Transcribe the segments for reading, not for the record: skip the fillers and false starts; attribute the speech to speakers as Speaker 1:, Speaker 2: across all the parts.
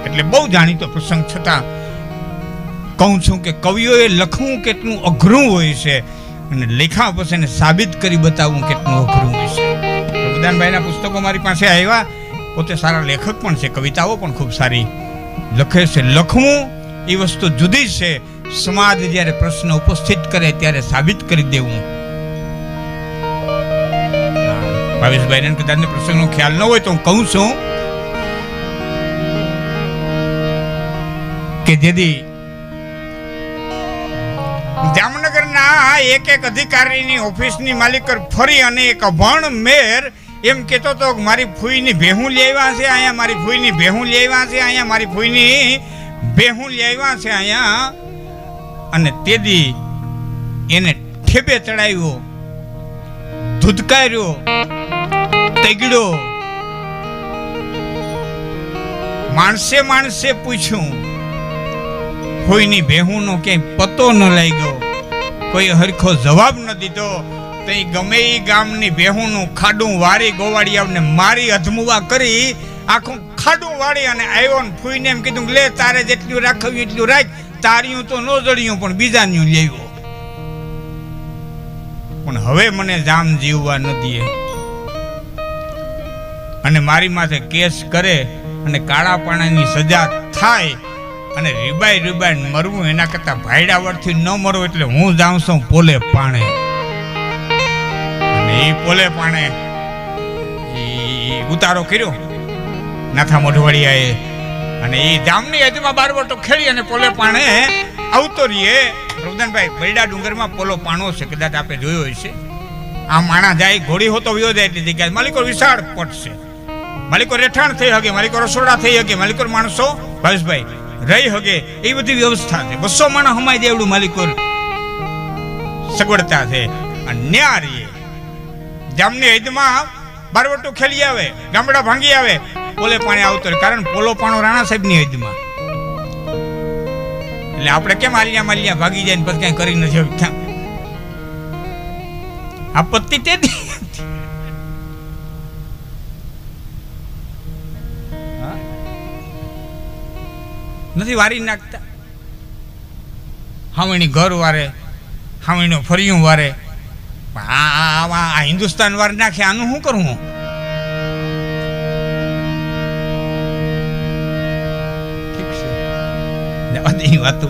Speaker 1: એટલે બહુ જાણીતો પ્રસંગ છતાં કહું છું કે કવિઓએ લખવું કેટલું અઘરું હોય છે અને લેખા પછી એને સાબિત કરી બતાવવું કેટલું અઘરું હોય છે. પ્રભુદાનભાઈના પુસ્તકો મારી પાસે આવ્યા, પોતે સારા લેખક પણ છે, કવિતાઓ પણ ખૂબ સારી લખે છે. લખવું એ વસ્તુ જુદી છે, સમાજ જ્યારે પ્રશ્ન ઉપસ્થિત કરે ત્યારે સાબિત કરી દેવું. ભાવેશભાઈને કદાચ પ્રસંગનો ખ્યાલ ન હોય તો હું કહું છું કે જેથી જામનગરના એક અધિકારીની ઓફિસની માલિક ફરી અને એક અભણ મેર એમ કહેતો હતો કે મારી ફૂઈની ભેહું લઈ આવ્યા છે અહીંયા, મારી ફૂઈની ભેહું લઈ આવ્યા છે અહીંયા, મારી ફૂઈની ભેહું લઈ આવ્યા છે અહીંયા. અને તેદી એને ઠેબે ચડાવ્યો, ધૂધકાર્યો, તેગડ્યો. માણસે પૂછ્યું, કોઈની ભેહુંનો ક્યાંય પતો ન લાગ્યો, કોઈ હરખો જવાબ ન દીધો. તો ગમે એ ગામની ભેહુંનું ખાડું વારી ગોવાળિયાને મારી અધમુવા કરી આખું ખાડું વાળી અને આવ્યો ને ફૂઈને એમ કીધું લે તારે જેટલું રાખવ્યું એટલું રાખ, તાર્યું તો ન જડ્યું પણ બીજાનું લેવો. પણ હવે મને જામ જીવવા ન દે અને મારી માથે કેસ કરે અને કાળા પાણાની સજા થાય અને રીબાઈ મરવું એના કરતા ભાઈડા વળથી ન મરવું. એટલે હું જાઉં છું પોલે પાણે. અને એ પોલે પાણે એ ઉતારો કર્યો નાથા મોઢવાડિયાએ અને એ જામની હદમાં બારવટો ખેડી અને પોલે પાણે આવતો રહીએ. પ્રભુદાનભાઈ બરડા ડુંગરમાં પોલો પાણો છે, કદાચ આપણે જોયો હોય છે. આ માણા જાય ઘોડી હોતો વયો જાય એટલી જગ્યાએ માલિકો વિશાળ પટ છે, માલિકો રહેઠાણ થઈ શકે, માલિકો રસોડા થઈ શકે, માલિકો માણસો ભાવેશભાઈ રહી શકે, એ બધી વ્યવસ્થા છે. 200 માણસ હમાય દે એવડું માલિકો સગવડતા છે. અને ન્યારીએ જામની હદમાં બારવટો ખેલી આવે, ગામડા ભાંગી આવે, પોલે પાણી આવતો રહે. કારણ પોલો પાણો રાણા સાહેબની હદમાં. એટલે આપણે કેમ માલિયા ભાગી જાય ને પછી કઈ કરી નથી શકતા. આપત્તિ તેથી નથી વારી નાખતા. હાવણી ઘર વારે, હાવણીનો ફરિયું વારે. આ હિન્દુસ્તાન વાર નાખે, આનું શું કરવું? ઠીક છે, વાત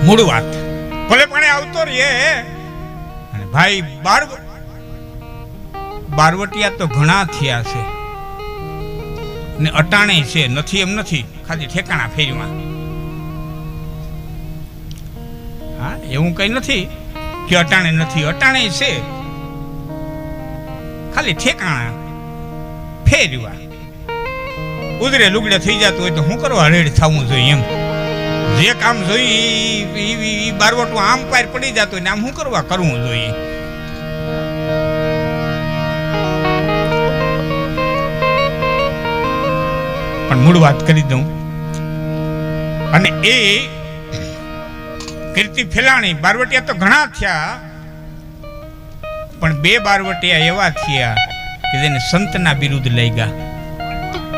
Speaker 1: મૂળ વાત ભલે પણ આવતો રહીએ. અને ભાઈ બારવટિયા તો ઘણા થયા છે ને અટાણે છે, નથી એમ નથી, ખાલી ઠેકાણા ફેરીમાં. હા, એવું કઈ નથી કે અટાણે નથી, અટાણે છે, ખાલી ઠેકાણા ફેરવા. ઉદરે લુગડે થઈ જતું હોય તો શું કરવા હરેડ થવું જોઈએ? એમ જે કામ જોઈએ બારવટું આમ પાર પડી જતું હોય ને આમ શું કરવા કરવું જોઈએ? પણ મૂળ વાત કરી દઉં. અને એ કીર્તિ ફેલાણી. બારવટિયા તો ઘણા થયા, પણ 2 બારવટિયા એવા થયા કે જેને સંતના બિરુદ લઈ ગયા,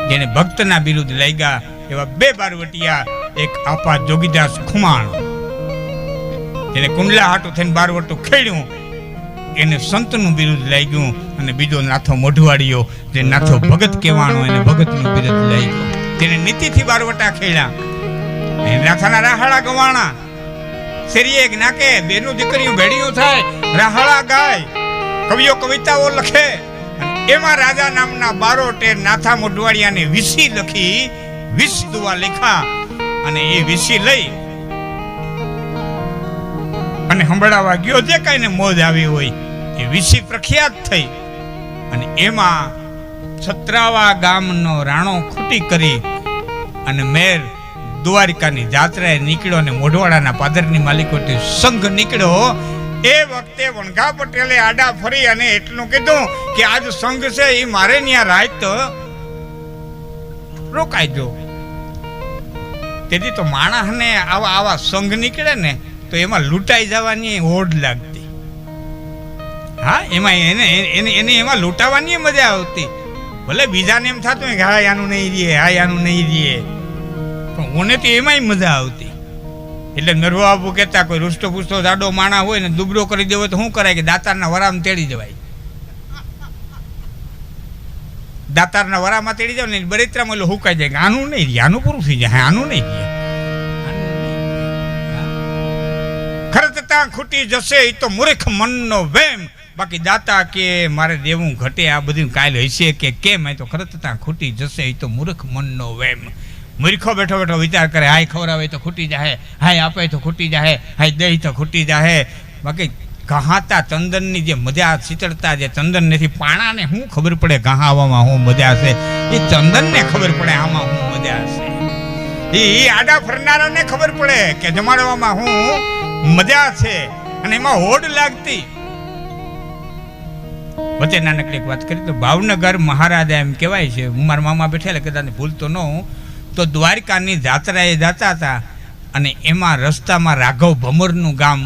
Speaker 1: જેને ભક્તના બિરુદ લઈ ગયા. એવા 2 બારવટિયા. એક આપા જોગીદાસ ખુમાણ, જેને કુંડલા હાટું થઈને બારવટું ખેડ્યું, એને સંતનું બિરુદ લઈ ગયું. અને બીજો નાથો મોઢવાડીયો, જે નાથો ભગત કહેવાનો, એને ભગતનું બિરુદ લઈ ગયો. તેને નીતિથી બારવટા ખેડ્યા, નાથાના રાહાળા ગવાણા. શેરીએ એક નાકે બેનું દીકરીઓ ભેડિયું થાય, રાહાળા ગાય, કવિઓ કવિતાઓ લખે. એમાં રાજા નામના બારોટે નાથા મોઢવાડિયાને વિસી લખી, 20 દુઆ લખ્યા. અને એ વિસી લઈ અને સંભળાવા ગયો, જે કાંઈને મોજ આવી હોય એ વિસી પ્રખ્યાત થઈ. અને એમાં છત્રાવા ગામનો રાણો ખૂટી કરી અને મેર દ્વારિકાની જાત્રાએ નીકળ્યો અને મોઢવાડાના પાદરની માલિકોથી સંઘ નીકળ્યો. એ વખતે વણગા પટેલે આડા ફરી અને એટલું કીધું કે આજ સંઘ છે એ મારે ત્યાં રાત રોકાઈ જો. તેથી તો માણસને આવા સંઘ નીકળે ને તો એમાં લૂંટાઈ જવાની ઓઢ લાગતી. હા, એમાં એને એમાં લૂંટાવાની મજા આવતી. ભલે બીજાને એમ થતું હોય કે હા આનું નહીં રહીએ, હા આનું નહીં રહીએ, પણ મને તો એમાંય મજા આવતી. એટલે નરવો બાપુ કહેતા કોઈ રૂસ્તો પૂછતો જાડો માણા હોય ને દુબળો કરી દેવો તો શું કરાય કે દાતારના વરામાં તેડી જવાય. દાતારના વરામાં તેડી જાવ ને બળેતરામાં એટલે હુકાઈ જાય કે આનું નહીં રહે, આનું પૂરું થઈ જાય, આનું નહીં રહે. ખરતતા ખૂટી જશે એ તો મૂર્ખ મનનો વેમ, બાકી દાતા કે મારે દેવું ઘટે આ બધું કાલ હશે કે કેમ, એ તો ખરતતા ખૂટી જશે એ તો મૂર્ખ મનનો વેમ. મૂર્ખો બેઠો બેઠો વિચાર કરે હાય ખવડાવે તો ખૂટી જાય, હાય આપે તો ખૂટી જાય, હાય દહીં તો ખૂટી જાય. બાકી ઘહાતા ચંદનની જે મજા, શીતળતા જે ચંદન નથી, પાણાને શું ખબર પડે ઘહાવામાં શું મજા છે, એ ચંદનને ખબર પડે આમાં શું મજા છે. એ આડા ફરનારાને ખબર પડે કે જમાડવામાં શું મજા છે અને એમાં હોડ લાગતી. વચ્ચે નાનકડી એક વાત કરી તો ભાવનગર મહારાજા એમ કહેવાય છે, હું મારા મામા બેઠેલા કદાચ ભૂલતો ન હું, તો દ્વારકાની જાત્રાએ જતા હતા અને એમાં રસ્તામાં રાઘવ ભમરનું ગામ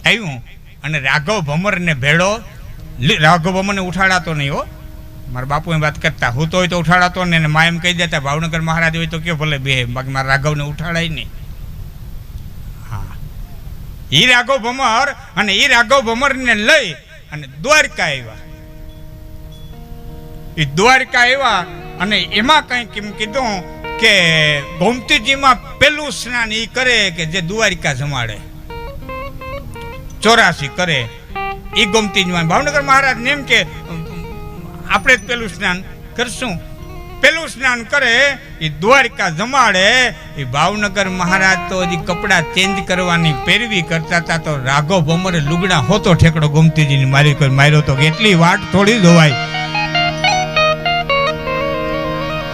Speaker 1: આવ્યું અને રાઘવ ભમરને ભેળો, રાઘવ ભમરને ઉઠાડાતો નહીં હો, મારા બાપુ એમ વાત કરતા, હું તો હોય તો ઉઠાડાતો ને, મા એમ કહી દેતા ભાવનગર મહારાજ હોય તો કે ભલે બે, બાકી મારા રાઘવને ઉઠાડાય નહીં. હા, એ રાઘવ ભમર અને એ રાઘવ ભમરને લઈ અને દ્વારકા આવ્યા. એ દ્વારકા આવ્યા અને એમાં કંઈક એમ કીધું કે ગોમતીજીમાં પેલું સ્નાન એ કરે કે જે દ્વારિકા જમાડે, 84 કરે એ ગોમતીજીમાં. ભાવનગર મહારાજ ને એમ કે આપણે જ પેલું સ્નાન કરશું, પેલું સ્નાન કરે એ દ્વારિકા જમાડે. એ ભાવનગર મહારાજ તો હજી કપડા ચેન્જ કરવાની પેરવી કરતા હતા તો રાઘવ ભમરે લુગડા હોતો ઠેકડો ગોમતીજીની માર્યો તો એટલી વાટ થોડી જોવાય.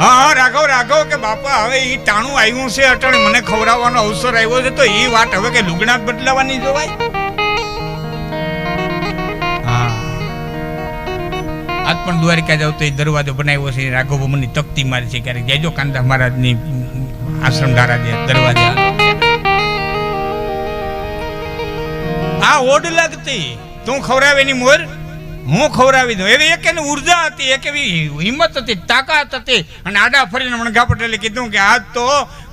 Speaker 1: હા રાઘવ કે બાપા હવે એ ટાણું આવ્યું છે, અટાણે મને ખવડાવવાનો અવસર આવ્યો છે, તો એ વાત હવે કે લુગડા બદલાવાની જોવાય. હા, આજ પણ દ્વારિકા જાવ તો એ દરવાજો બનાવ્યો છે, રાઘવ ભમરની તકતી મારી છે. ક્યારેક જઈજો કાંદા મહારાજની આશ્રમ ધારા જે દરવાજા, આ ઓડ લાગતી તું ખવડાવે ની મોર હું ખવડાવી દઉં, એવી એક એની ઉર્જા હતી, એક એવી હિંમત હતી, તાકાત હતી. અને આડા ફરીને મણગા પટેલે કીધું કે આજ તો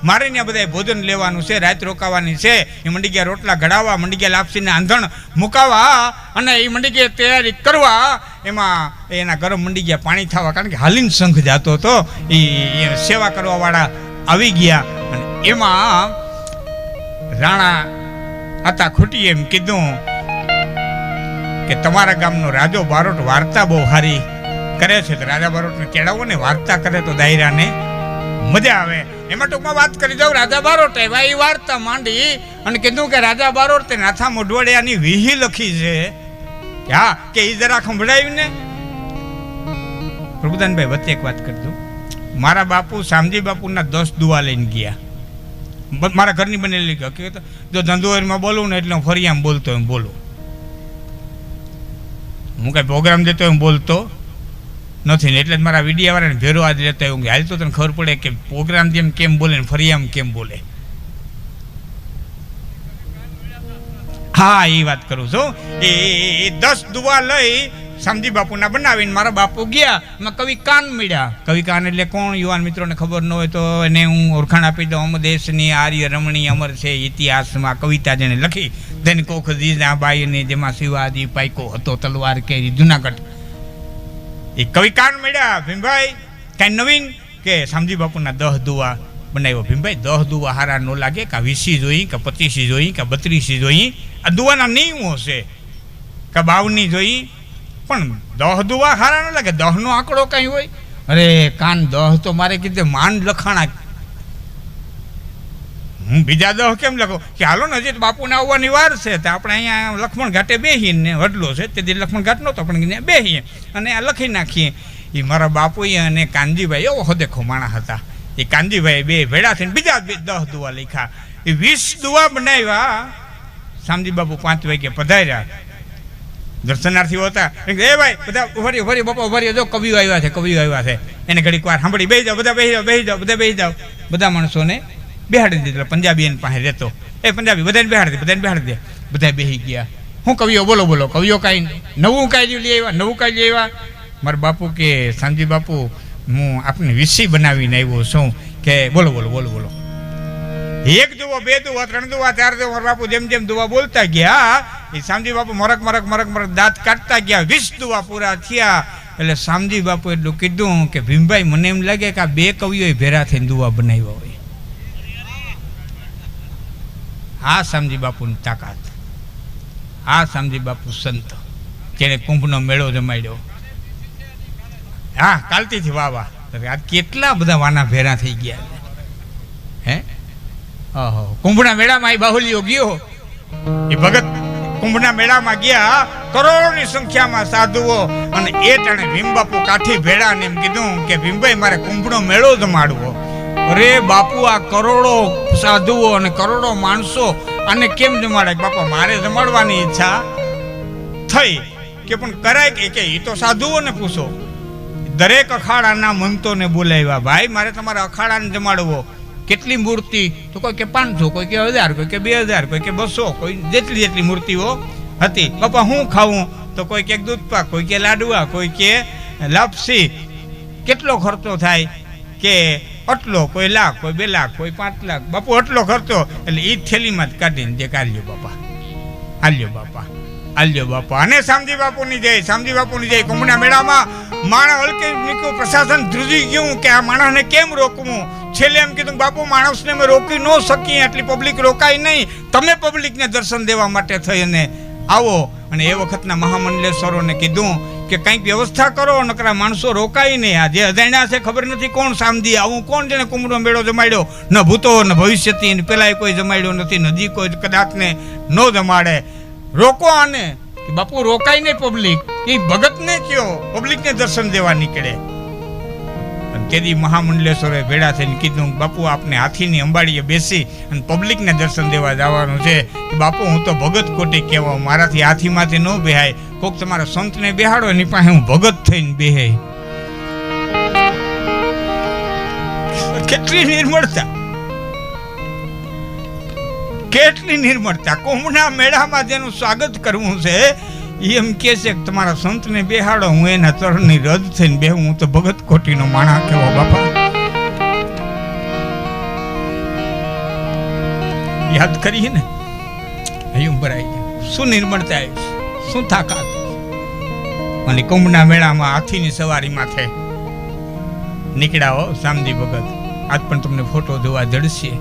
Speaker 1: મારે ત્યાં બધા ભોજન લેવાનું છે, રાત રોકાવાની છે. એ મંડી ગયા રોટલા ઘડાવવા, મંડી ગયા લાપસીને આંધણ મુકાવા અને એ મંડી ગયા તૈયારી કરવા. એમાં એના ગરમ મંડી ગયા પાણી થવા, કારણ કે હાલીન સંઘ જાતો હતો. એ સેવા કરવા વાળા આવી ગયા અને એમાં રાણા હતા ખૂટી એમ કીધું કે તમારા ગામનો રાજો બારોટ વાર્તા બહુ સારી કરે છે, તો રાજા બારોટને કેળાવો ને, વાર્તા કરે તો દાયરાને મજા આવે. એમાં ટૂંકમાં વાત કરી દઉં, રાજા બારોટ એવા એ વાર્તા માંડી અને કીધું કે રાજા બારોટ તે નાથા મોઢવાડિયાની વિહી લખી છે, હા કે એ જરા સંભળાવ્યું ને. પ્રભુદાનભાઈ વચ્ચે એક વાત કરી દઉં, મારા બાપુ શામજી બાપુના 10 દુઆ લઈને ગયા, મારા ઘરની બનેલી હકીકત. જો ધંધોરમાં બોલું ને એટલે હું ફરિયામ બોલતો એમ બોલું, હું કઈ પ્રોગ્રામ દેતો એમ બોલતો નથી ને. એટલે જ મારા વિડીયા વાળાને ભેરો આજ રહેતા એવું હાલ તો તને ખબર પડે કે પ્રોગ્રામ જેમ કેમ બોલે ને ફરિયામ કેમ બોલે. હા, એ વાત કરું છું. એ 10 દુઆ લઈ શામજી બાપુના બનાવીને મારા બાપુ ગયા. એમાં કવિ કાન મળ્યા. કવિ કાન એટલે કોણ, યુવાન મિત્રોને ખબર ન હોય તો એને હું ઓળખાણ આપી દઉં. અમદેશની આર્ય રમણી અમર છે ઇતિહાસમાં કવિતા જેને લખી, ધન કોખ જીજાબાઈને જેમાં શિવાજી પાયકો હતો તલવાર કેરી જુનાગઢ. એ કવિ કાન મળ્યા. ભીમભાઈ કાંઈ નવીન કે શામજી બાપુના 10 દુઆ બનાવ્યો. ભીમભાઈ 10 દુઆ હારા ન લાગે, કે 20 જોઈ, કે 25 જોઈ, કે 32 જોઈ. આ દુઆના નિયમો છે, કે 52 જોઈ, પણ 10 દુઆ હારા ન લાગે. 10નો આંકડો કઈ હોય? અરે કાન 10 તો મારે કીધે માંડ લખાણા, હું બીજા 10 કેમ લખો કે હાલો ને હજી બાપુને આવવાની વાર છે, તો આપણે અહીંયા લક્ષ્મણ ઘાટે બેસીને વડલો છે તે દી લક્ષ્મણ ઘાટ નહોતો પણ ત્યાં બેસીએ અને આ લખી નાખીએ. એ મારા બાપુએ અને કાનજીભાઈ એવો હદેખો માણસ હતા. એ કાનજીભાઈ બે ભેળા થઈને બીજા 10 દુઆ લખ્યા. એ 20 દુઆ બનાવ્યા. શામજી બાપુ 5 વાગે પધાર્યા. દર્શનાર્થીઓ હતા, એ ભાઈ બધા ઉભરી બાપા ઉભરી, જો કવિઓ આવ્યા છે, કવિઓ આવ્યા છે. એને ઘડીક વાર સાંભળી બેસી જાઓ, બધા બેસી જાઓ, બેસી જાઓ, બધા બેસી જાઓ. બધા માણસોને બેહાડી દીધો. પંજાબી એની પાસે રહેતો, એ પંજાબી બધાને બેહાડી દે, બધાને બેહાડી દે. બધા બેસી ગયા. હું કવિઓ બોલો બોલો, કવિઓ કાંઈ નવું કાંઈ લઈ આવ્યા, નવું કાંઈ લઈ આવ્યા. મારા બાપુ કે શામજી બાપુ હું આપને વિસી બનાવીને આવ્યો છું કે બોલો બોલો બોલો બોલો. એક દુવા, બે દુવા, ત્રણ દુવા, ચાર દુવા, મારા બાપુ જેમ જેમ દુવા બોલતા ગયા એ શામજી બાપુ મરક મરક મરક મરક દાંત કાઢતા ગયા. 20 દુવા પૂરા થયા એટલે શામજી બાપુ એટલું કીધું કે ભીમભાઈ મને એમ લાગે કે આ બે કવિઓએ ભેરા થઈને દુવા બનાવ્યા હોય. આ શામજી બાપુની તાકાત, આ શામજી બાપુ સંત જેને કુંભનો મેળો જમાડ્યો. હા, કાલતીથી વાહ વાહ. આ કેટલા બધા વાના ભેરા થઈ ગયા હે. કુંભના મેળામાં એ બાહુલીઓ ગયો, એ ભગત કુંભના મેળામાં ગયા, કરોડોની સંખ્યામાં સાધુઓ, અને એ ટાણે ભીમબાપુ કાઠી ભેળા ને એમ કીધું કે ભીમભાઈ મારે કુંભનો મેળો જમાડવો. અરે બાપુ, આ કરોડો સાધુઓ અને કરોડો માણસો આને કેમ જમાડે? બાપા મારે જમાડવાની ઈચ્છા થઈ કે પણ કરાય કે એ તો સાધુઓને પૂછો. દરેક અખાડાના મંતોને બોલાવ્યા, ભાઈ મારે તમારા અખાડાને જમાડવો. કેટલી મૂર્તિ? તો કોઈ કે 500, કોઈ કે 1000, કોઈ કે 2000, કોઈ કે 200, કોઈ જેટલી જેટલી મૂર્તિઓ હતી. બાપા હું ખાવું? તો કોઈ કે દૂધપાક, કોઈ કે લાડવા, કોઈ કે લાપસી. કેટલો ખર્ચો થાય? કે આટલો, કોઈ લાખ, કોઈ 2 લાખ, કોઈ 5 લાખ. બાપુ આટલો ખર્ચો એટલે એ થેલીમાં જ કાઢીને જે આલ્યો બાપા, આલ્યો બાપા, આલ્યો બાપા. અને શામજી બાપુની જય, શામજી બાપુની જય. કુંભના મેળામાં માણસ હલકે નીકળ્યું, પ્રશાસન ધ્રુજી ગયું કે આ માણસને કેમ રોકવું. છેલ્લે એમ કીધું બાપુ માણસને અમે રોકી ન શકીએ, આટલી પબ્લિક રોકાય નહીં, તમે પબ્લિકને દર્શન દેવા માટે થઈને આવો. અને એ વખતના મહામંડલેશ્વરોને કીધું કે કંઈક વ્યવસ્થા કરો, નકરા માણસો રોકાય નહીં. આ જે અજાણ્યા છે ખબર નથી કોણ સામદી, આવું કોણ જેને કુંભનો મેળો જમાડ્યો? ન ભૂતો ન ભવિષ્યથી, પેલાય કોઈ જમાડ્યો નથી, નદી કોઈ કદાચને ન જમાડે. રોકો આને કે બાપુ રોકાય નહીં પબ્લિક. એ ભગતને કયો પબ્લિકને દર્શન દેવા નીકળે. તેથી મહામંડલેશ્વરે ભેળા થઈને કીધું બાપુ આપને હાથીની અંબાડીએ બેસી અને પબ્લિકને દર્શન દેવા જવાનું છે. કે બાપુ હું તો ભગત કોટી કહેવા, મારાથી હાથીમાંથી ન બેહાય. કોક તમારા સંતને બેહાડો એની પાસે હું ભગત થઈને બેહાય. કેટલી નિર્મળતા, કેટલી નિર્મળતા. કુંભના મેળામાં જેનું સ્વાગત કરવું છે એમ કે છે કે તમારા સંતને બેહાડો, હું એના ચરણની રદ થઈને બેહું. હું તો ભગત કોટીનો માણા કેવો બાપા. યાદ કરીએ ને હૈયું ભરાઈ જાય. શું નિર્મળતા આવી, શું તાકાત. અને કુંભના મેળામાં હાથીની સવારી માથે નીકળ્યા હો શામજી ભગત. આજ પણ તમને ફોટો જોવા જડશે.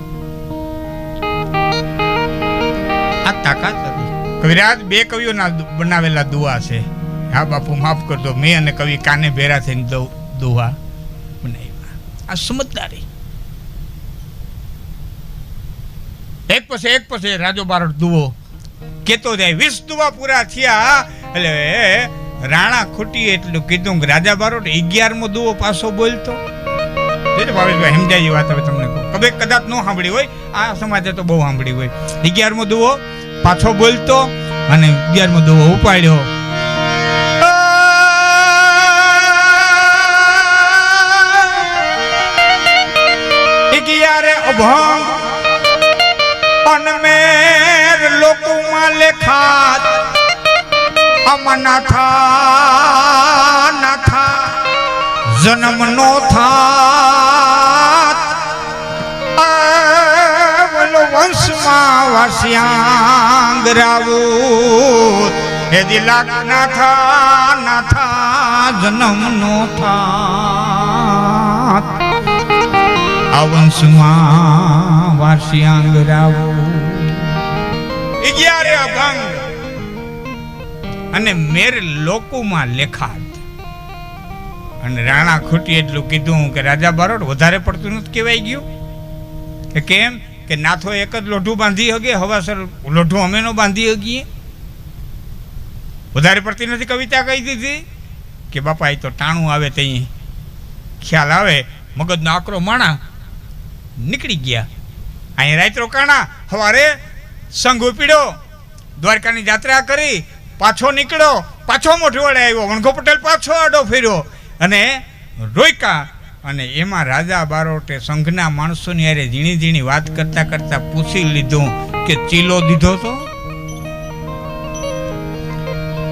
Speaker 1: આ તાકાત હતી. કવિરાજ 2 કવિઓના બનાવેલા દુઆ છે. હા બાપુ માફ કરજો, મેં અને કવિ કાને ભેરા થઈને દુઆ બનાવ્યા. આ સમજદારી. એક પછી રાજો બારોટ દુઓ કેતો જાય. 20 દુઆ પૂરા થયા એટલે રાણા ખૂટી એટલું કીધું કે રાજા બારોટ 11મો દુઓ પાછો બોલતો. ભાવેશભાઈ સમજાય વાત હવે તમને કહું, કદાચ ન સાંભળી હોય, આ સમાજે તો બહુ સાંભળી હોય. 11મો દુઓ પાછો બોલતો અને 11મો દુઓ ઉપાડ્યો. અભંગ અનમેર લોકોમાં લેખાત અમના થા જન્મ નો થાત વંશમાં વાસ્યાંગ રાવું હે દિલાક ના થા જન્મ નો થાત આ વંશમાં વાસ્યાંગ રાવું. 11 અભંગ અને મેર લોકોમાં લેખાત. અને રાણા ખૂટી એટલું કીધું કે રાજા બારોટ વધારે પડતું નથી કહેવાય ગયું. કે કેમ કે નાથો એક જ લોઢું બાંધી હગે, હવાસર લોઢું અમે નો બાંધી હગીએ. વધારે પડતી નથી કવિતા કહી દીધી કે બાપા એ તો ટાણું આવે તઈ ખ્યાલ આવે. મગજનો આકરો માણા નીકળી ગયા. અહીં રાત રોકાણા, સવારે સંઘ ઉપીડ્યો, દ્વારકાની જાત્રા કરી, પાછો નીકળ્યો, પાછો મોઢવાડે આવ્યો, વણઘો પટેલ પાછો આડો ફેર્યો અને રોયકા. અને એમાં રાજા બારોટે સંઘના માણસોની હારે ઝીણી ઝીણી વાત કરતા કરતા પૂછી લીધું કે ચીલો દીધો તો?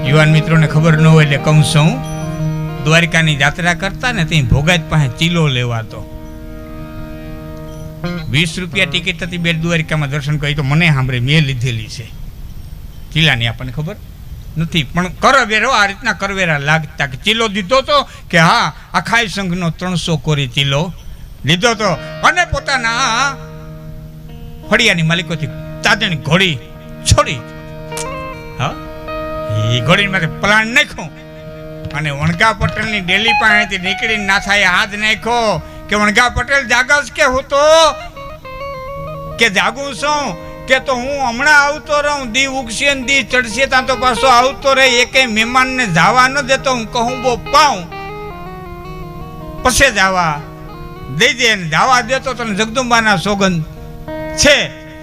Speaker 1: યુવાન મિત્રોને ખબર ન હોય એટલે કહું છું, દ્વારિકાની યાત્રા કરતા ને ત્યાં ભોગાત પાસે ચીલો લેવાતો. 20 રૂપિયા ટિકિટ હતી બેટ દ્વારિકામાં દર્શન કરી. તો મને સાંભળે મેં લીધેલી છે ચીલાની, આપણને ખબર નથી, પણ કરવેરો આ રીતના કરવેરા લાગતા. કે ચીલો દીધો તો કે હા, અખાઈ સંઘનો 300 કોરી ચીલો લીધો તો, અને પોતાના ફળિયાની માલિકોથી તાદણી ઘોડી છોડી, હા એ ઘોડીની માથે પ્લાન નાખ્યો અને વણગા પટેલની ડેલી પાસેથી નીકળીને નાથાએ હાથ નાખ્યો કે વણગા પટેલ જાગસ કે હું તો કે જાગું છું, કે તો હું હમણાં આવતો રહું, દી ઉગશે ને દી ચડશે ત્યાં તો પાછો આવતો રહે, એકે મહેમાનને જવા ન દેતો, હું કહું બહુ પાઉં પછી જવા દઈ દે ને જવા દેતો તને જગદંબાના સોગંદ છે.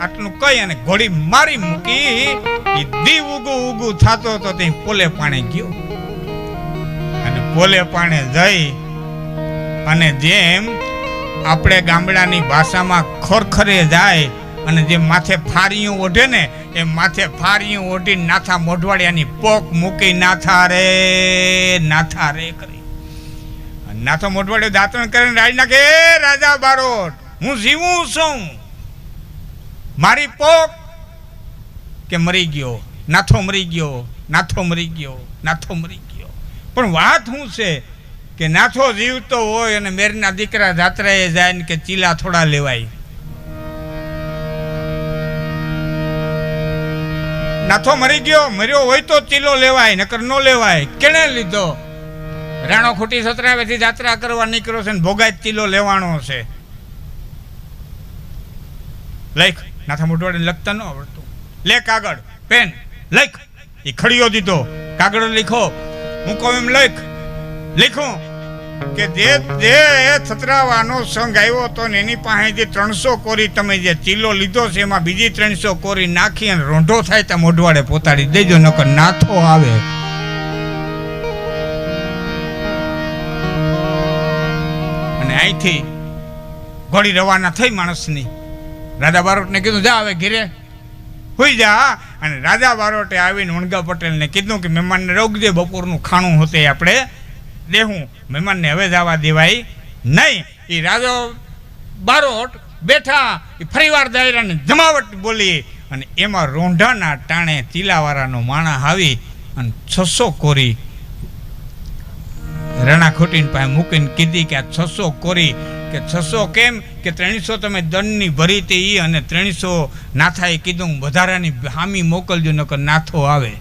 Speaker 1: આટલું કહી અને ઘોડી મારી મૂકી. એ દી ઉગું થતો તો તે પોલે પાણે ગયો અને પોલે પાણે જઈ અને જેમ આપણે ગામડાની ભાષામાં ખોરખરે જાય અને જે માથે ફારિયું ઓઢે ને એ માથે ફારિયું ઓઢી નાથા મોઢવાડિયાની પોક મૂકી નાથા રે કરી નાથો મોઢવાડિયો દાંતણ કરીને રાજ નાખે, રાજા બારોટ હું જીવું છું, મારી પોક કે મરી ગયો, નાથો મરી ગયો, નાથો મરી ગયો, નાથો મરી ગયો. પણ વાત શું છે કે નાથો જીવતો હોય અને મેરના દીકરા જાત્રાએ જાય ને કે ચીલા થોડા લેવાય. નાથો મરી ગયો, મર્યો હોય તો ચીલો લેવાય, નકર નો લેવાય. કેને લીધો? રાણો ખોટી સતરાવેથી જાત્રા કરવા નીકળ્યો છે ને ભોગાત ચીલો લેવાનો છે. લખ નાથા મોઢવાડે લખતા ન આવડતું, લે કાગળ પેન લખ. એ ખડીયો દીધો, કાગળ લીખો, હું કહું એમ લીખું કે જે છત્રાવાનો સંઘ આવ્યો હતો ને એની પાસે જે 300 કોરી તમે જે ચીલો લીધો છે એમાં બીજી 300 કોરી નાખી અને રોંઢો થાય ત્યાં મોઢવાડે પોતાડી દેજો, નકર નાથો આવે. અને અહીંથી ઘોડી રવાના થઈ માણસની. રાજા બારોટને કીધું જા હવે ઘેરે હોઈ જા. અને રાજા બારોટે આવીને વણગા પટેલને કીધું કે મહેમાનને રોકજે, બપોરનું ખાણું હોતે આપણે દેવું, મહેમાનને હવે જવા દેવાય નહીં. એ રાજો બારોટ બેઠા એ ફરીવાર દાયરાને જમાવટ બોલી અને એમાં રોંઢાના ટાણે ચીલાવાળાનો માણસ આવી અને 600 કોરી રણા ખોટીને પાસે મૂકીને કીધી કે આ 600 કોરી કે 600 કેમ કે 300 તમે દંડની ભરી હતી અને 300 નાથાએ કીધું વધારાની હામી મોકલજો નકર નાથો આવે.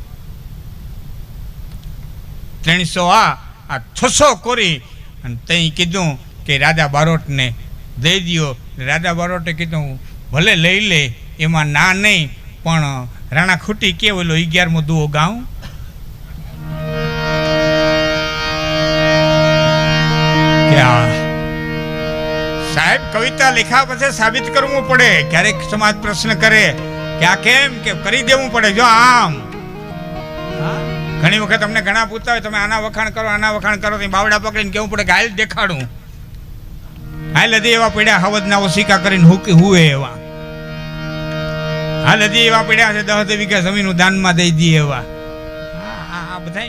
Speaker 1: 300 આ 600 કોરી અને તઈ કીધું કે રાજા બારોટને દઈ દો. રાજા બારોટે કીધું ભલે લઈ લે, એમાં ના નહીં, પણ રાણા ખૂટી કેવલો 11મો દુઓ ગાઉં. સાહેબ કવિતા લખ્યા પછી સાબિત કરવું પડે. ક્યારેક સમાજ પ્રશ્ન કરે કે આ કેમ, કે કરી દેવું પડે. જો આમ ઘણી વખત અમને ઘણા પૂછતા હોય તમે આના વખાણ કરો, આના વખાણ કરો, બાવડા પકડીને કેવું પડે કે હાલ દેખાડું, હાલ હજી એવા પડ્યા હવદના ઓશિકા કરીને હુએ એવા, હાલ હજી એવા પડ્યા છે 10 વીઘા જમીન દાનમાં દઈ દઈએ એવા. આ બધા